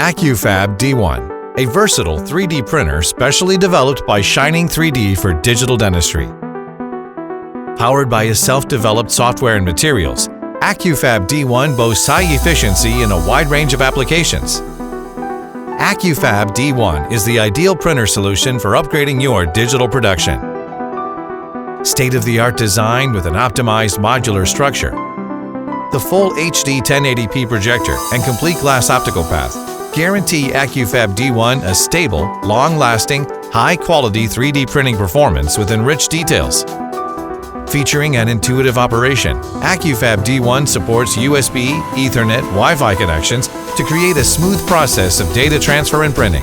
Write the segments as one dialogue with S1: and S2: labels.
S1: AccuFab D1, a versatile 3D printer specially developed by Shining 3D for digital dentistry. Powered by a self-developed software and materials, AccuFab D1 boasts high efficiency in a wide range of applications. AccuFab D1 is the ideal printer solution for upgrading your digital production. State-of-the-art design with an optimized modular structure, the full HD 1080p projector and complete glass optical path guarantee AccuFab D1 a stable, long-lasting, high-quality 3D printing performance with enriched details. Featuring an intuitive operation, AccuFab D1 supports USB, Ethernet, Wi-Fi connections to create a smooth process of data transfer and printing.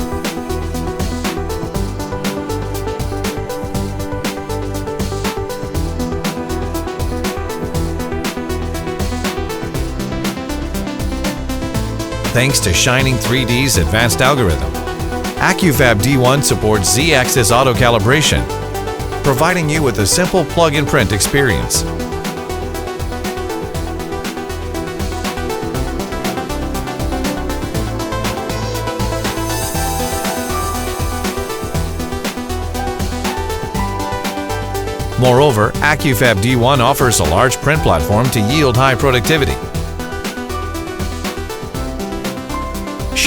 S1: Thanks to Shining 3D's advanced algorithm, AccuFab D1 supports Z-axis auto-calibration, providing you with a simple plug-and-print experience. Moreover, AccuFab D1 offers a large print platform to yield high productivity.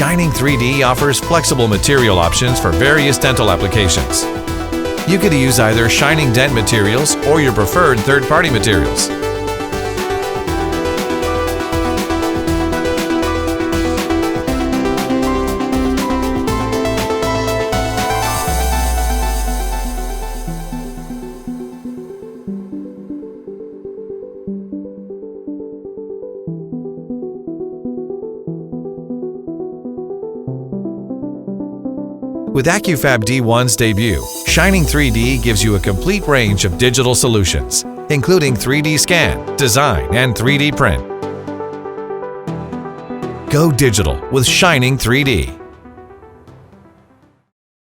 S1: Shining 3D offers flexible material options for various dental applications. You could use either Shining Dent materials or your preferred third-party materials. With AccuFab D1's debut, Shining 3D gives you a complete range of digital solutions, including 3D scan, design, and 3D print. Go digital with Shining 3D.